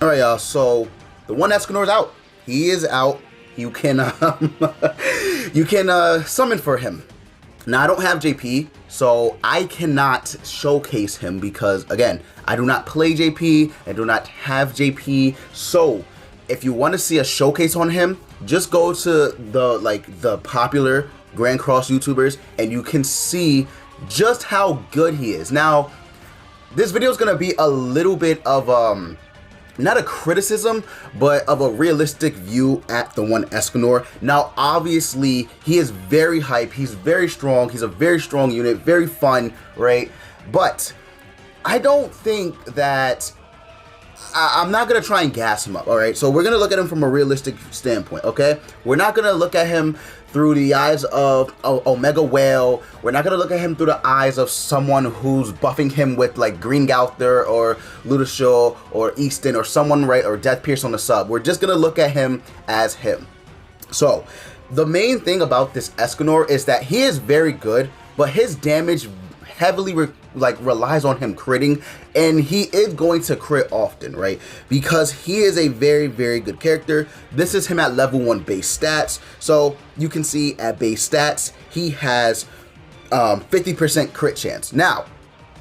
Alright, y'all, so the one Escanor's out. He is out. You can summon for him. Now, I don't have JP, so I cannot showcase him because, again, I do not play JP, I do not have JP. So if you want to see a showcase on him, just go to the popular Grand Cross YouTubers and you can see just how good he is. Now, this video is gonna be a little bit of not a criticism, but of a realistic view at the one Escanor. Now, obviously, he is very hype, he's very strong, he's a very strong unit, very fun, right? But I don't think that I'm not gonna try and gas him up, all right? So we're gonna look at him from a realistic standpoint, okay? We're not gonna look at him through the eyes of Omega Whale. We're not gonna look at him through the eyes of someone who's buffing him with like Green Gouther or Ludishul or Easton or someone, right, or Death Pierce on the sub. We're just gonna look at him as him. So the main thing about this Escanor is that he is very good, but his damage heavily relies on him critting, and he is going to crit often, right? Because he is a very, very good character. This is him at level 1 base stats. So you can see at base stats, he has 50% crit chance. Now,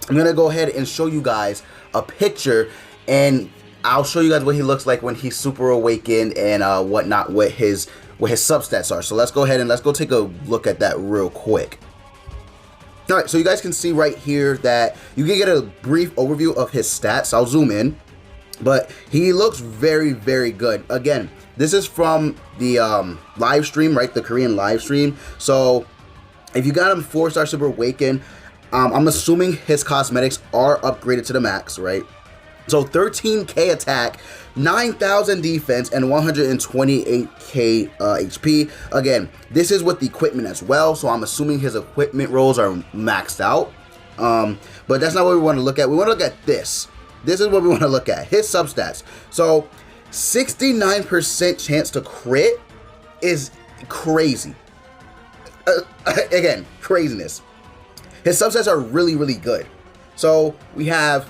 I'm gonna go ahead and show you guys a picture, and I'll show you guys what he looks like when he's super awakened and whatnot, what his substats are. So let's go ahead and let's go take a look at that real quick. Alright, so you guys can see right here that you can get a brief overview of his stats. I'll zoom in, but he looks very, very good. Again, this is from the live stream, right? The Korean live stream. So if you got him 4-star Super Awaken, I'm assuming his cosmetics are upgraded to the max, right? So 13k attack, 9,000 defense, and 128k HP. Again, this is with the equipment as well, so I'm assuming his equipment rolls are maxed out. But that's not what we want to look at. We want to look at this. This is what we want to look at. His substats. So 69% chance to crit is crazy. Again, craziness. His substats are really, really good. So we have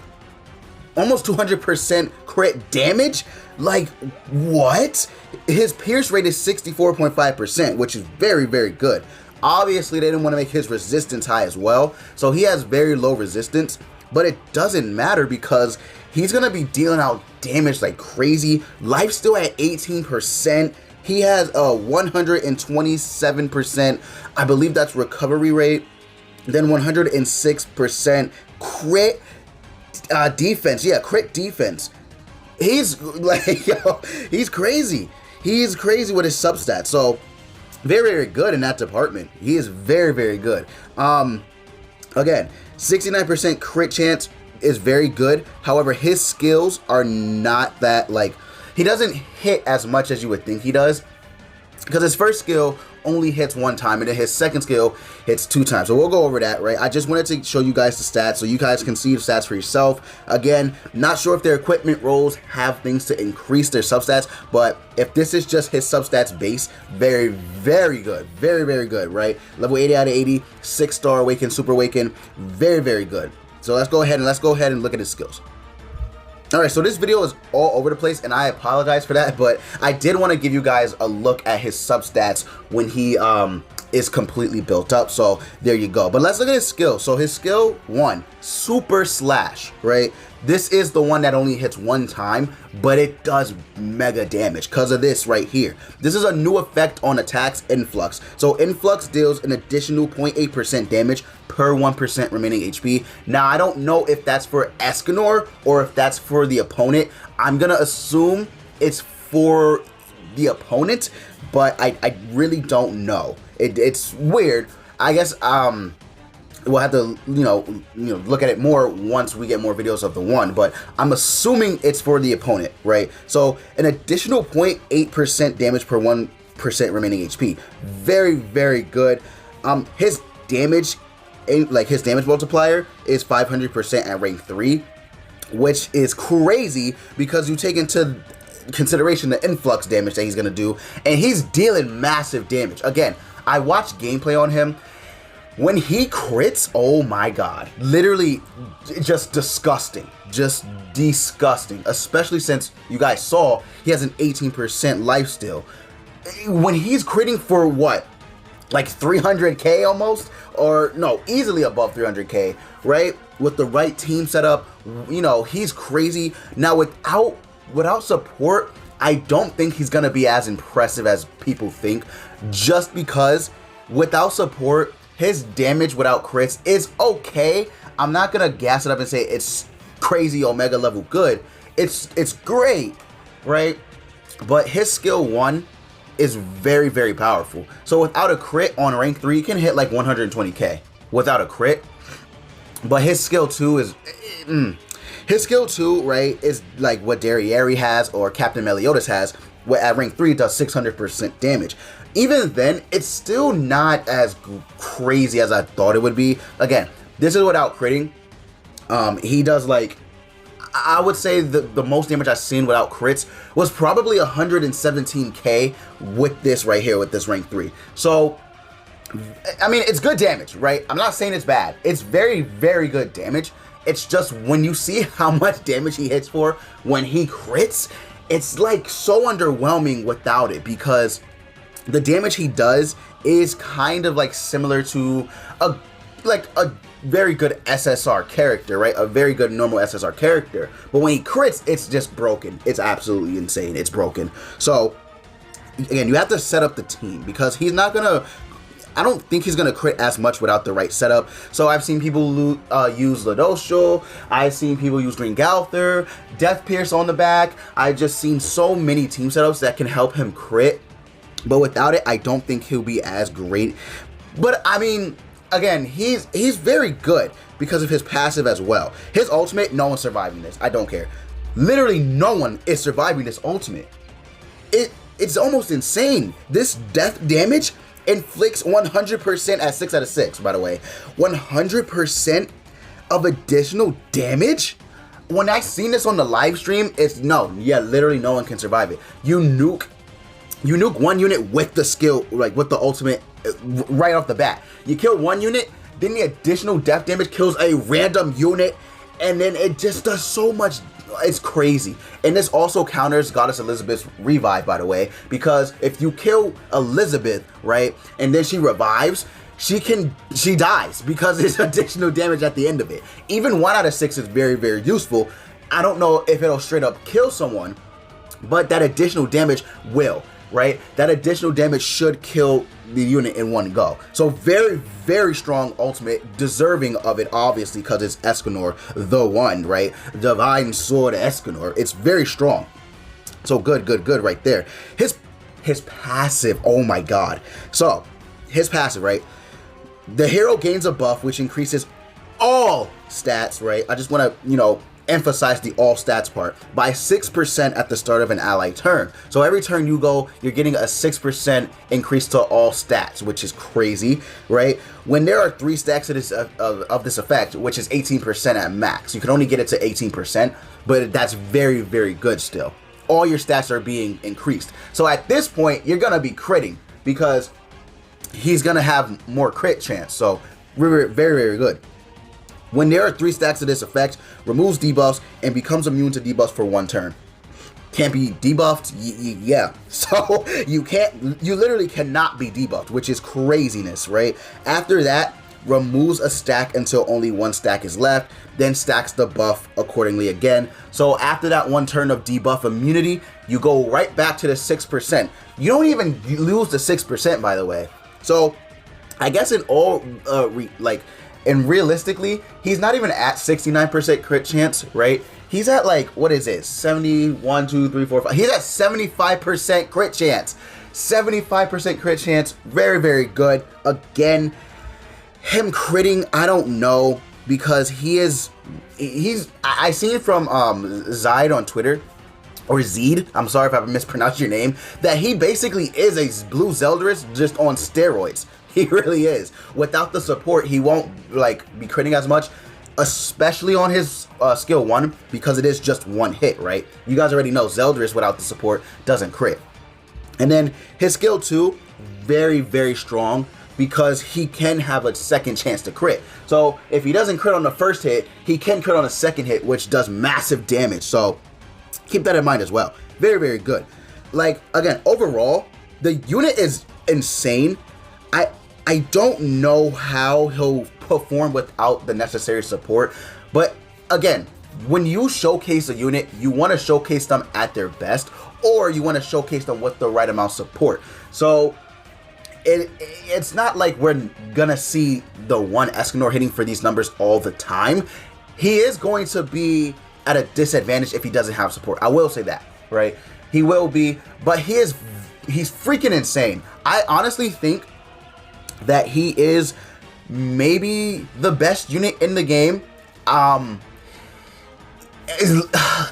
almost 200% crit damage. Like, what? His pierce rate is 64.5%, which is very, very good. Obviously, they didn't want to make his resistance high as well, so he has very low resistance, but it doesn't matter because he's going to be dealing out damage like crazy. Life still at 18%. He has a 127%, I believe that's recovery rate, then 106% crit defense. Yeah, crit defense. He's like, yo, he's crazy. He's crazy with his substats. So very, very good in that department. He is very, very good. Again, 69% crit chance is very good. However, his skills are not that, like, he doesn't hit as much as you would think he does, because his first skill only hits 1 time, and then his second skill hits 2 times. So we'll go over that, right? I just wanted to show you guys the stats so you guys can see the stats for yourself. Again, not sure if their equipment rolls have things to increase their substats, but if this is just his substats base, very, very good. Very, very good, right? Level 80 out of 80, 6-star Awaken, Super Awaken, very, very good. So let's go ahead and look at his skills. Alright, so this video is all over the place, and I apologize for that, but I did want to give you guys a look at his substats when he is completely built up. So there you go. But let's look at his skill. So his skill 1, Super Slash, right? This is the one that only hits 1 time, but it does mega damage because of this right here. This is a new effect on attacks, Influx. So Influx deals an additional 0.8% damage per 1% remaining HP. Now, I don't know if that's for Escanor or if that's for the opponent. I'm going to assume it's for the opponent, but I really don't know. It's weird. I guess we'll have to look at it more once we get more videos of the one, but I'm assuming it's for the opponent, right? So an additional 0.8% damage per 1% remaining HP. Very, very good. His damage, like his damage multiplier, is 500% at rank 3, which is crazy because you take into consideration the influx damage that he's gonna do, and he's dealing massive damage. Again, I watched gameplay on him. When he crits, oh my god. Literally just disgusting. Just disgusting. Especially since you guys saw he has an 18% life steal. When he's critting for what? Like 300k almost? Or no, easily above 300k, right? With the right team setup, you know, he's crazy. Now without support, I don't think he's gonna be as impressive as people think, just because without support, his damage without crits is okay. I'm not gonna gas it up and say it's crazy Omega level good. It's great, right? But his skill 1 is very, very powerful. So without a crit on rank 3, he can hit like 120k without a crit. But his skill 2 is his skill 2, right, is like what Derriere has or Captain Meliodas has, where at rank 3 it does 600% damage. Even then, it's still not as crazy as I thought it would be. Again, this is without critting. He does like, I would say the most damage I've seen without crits was probably 117k with this right here, with this rank 3. So, I mean, it's good damage, right? I'm not saying it's bad. It's very, very good damage. It's just when you see how much damage he hits for when he crits, it's like so underwhelming without it, because the damage he does is kind of like similar to a very good SSR character, right? A very good normal SSR character. But when he crits, it's just broken. It's absolutely insane. It's broken. So again, you have to set up the team, because he's not gonna, I don't think he's gonna crit as much without the right setup. So I've seen people use Ladosho, I've seen people use Green Galther, Death Pierce on the back. I've just seen so many team setups that can help him crit. But without it, I don't think he'll be as great. But I mean, again, he's very good because of his passive as well. His ultimate, no one's surviving this. I don't care. Literally no one is surviving this ultimate. It's almost insane. This death damage inflicts 100% at 6 out of 6, by the way. 100% of additional damage? When I seen this on the live stream, literally no one can survive it. You nuke one unit with the skill, like with the ultimate right off the bat. You kill one unit, then the additional death damage kills a random unit, and then it just does so much. It's crazy. And this also counters Goddess Elizabeth's revive, by the way, because if you kill Elizabeth, right, and then she revives, she dies because there's additional damage at the end of it. Even 1 out of 6 is very, very useful. I don't know if it'll straight up kill someone, but that additional damage will. Right? That additional damage should kill the unit in one go. So very, very strong ultimate, deserving of it, obviously, because it's Escanor, the one, right? Divine Sword Escanor. It's very strong. So good right there. His passive, oh my god. So, his passive, right? The hero gains a buff, which increases all stats, right? I just want to, emphasize the all stats part by 6% at the start of an ally turn. So every turn you go, you're getting a 6% increase to all stats, which is crazy, right? When there are 3 stacks of this effect, which is 18% at max, you can only get it to 18%, but that's very, very good still. All your stats are being increased. So at this point, you're gonna be critting because he's gonna have more crit chance. So very, very, very good. When there are 3 stacks of this effect, removes debuffs and becomes immune to debuffs for 1 turn. Can't be debuffed? Yeah. So you literally cannot be debuffed, which is craziness, right? After that, removes a stack until only 1 stack is left, then stacks the buff accordingly again. So after that 1 turn of debuff immunity, you go right back to the 6%. You don't even lose the 6%, by the way. So I guess in all, and realistically, he's not even at 69% crit chance, right? He's at like, what is it? 71, 2, 3, 4, 5. He's at 75% crit chance. 75% crit chance. Very, very good. Again, him critting, I don't know, because I seen it from Zide on Twitter, or Zed, I'm sorry if I mispronounced your name, that he basically is a blue Zeldris just on steroids. He really is. Without the support, he won't be critting as much, especially on his skill 1, because it is just 1 hit, right? You guys already know Zeldris without the support doesn't crit. And then his skill 2, very, very strong. because he can have a second chance to crit. So if he doesn't crit on the first hit, he can crit on the second hit, which does massive damage. So keep that in mind as well. Very, very good. Like, again, overall, the unit is insane. I don't know how he'll perform without the necessary support, but again, when you showcase a unit, you want to showcase them at their best, or you want to showcase them with the right amount of support. So it's not like we're gonna see the one Escanor hitting for these numbers all the time. He is going to be at a disadvantage if he doesn't have support. I will say that, right? He will be, but he's freaking insane. I honestly think that he is maybe the best unit in the game.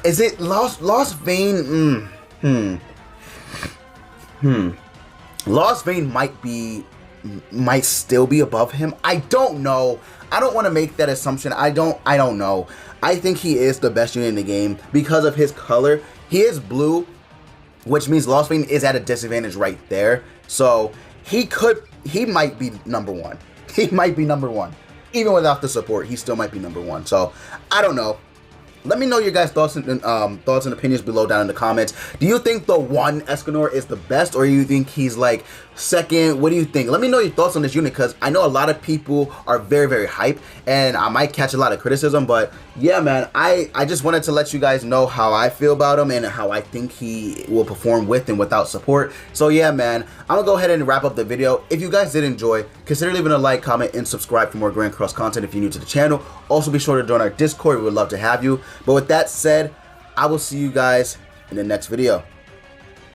Is it Lost Vein? Lost Vein might still be above him. I don't know. I don't want to make that assumption. I don't know. I think he is the best unit in the game because of his color. He is blue, which means Lost Vein is at a disadvantage right there. So he might be number one. He might be number one. Even without the support, he still might be number one. So I don't know. Let me know your guys' thoughts and opinions below down in the comments. Do you think the one Escanor is the best, or do you think he's like second? What do you think? Let me know your thoughts on this unit, because I know a lot of people are very, very hyped, and I might catch a lot of criticism. But yeah, man, I just wanted to let you guys know how I feel about him and how I think he will perform with and without support. So yeah, man, I'm gonna go ahead and wrap up the video. If you guys did enjoy, consider leaving a like, comment, and subscribe for more Grand Cross content if you're new to the channel. Also, be sure to join our Discord. We would love to have you. But with that said, I will see you guys in the next video.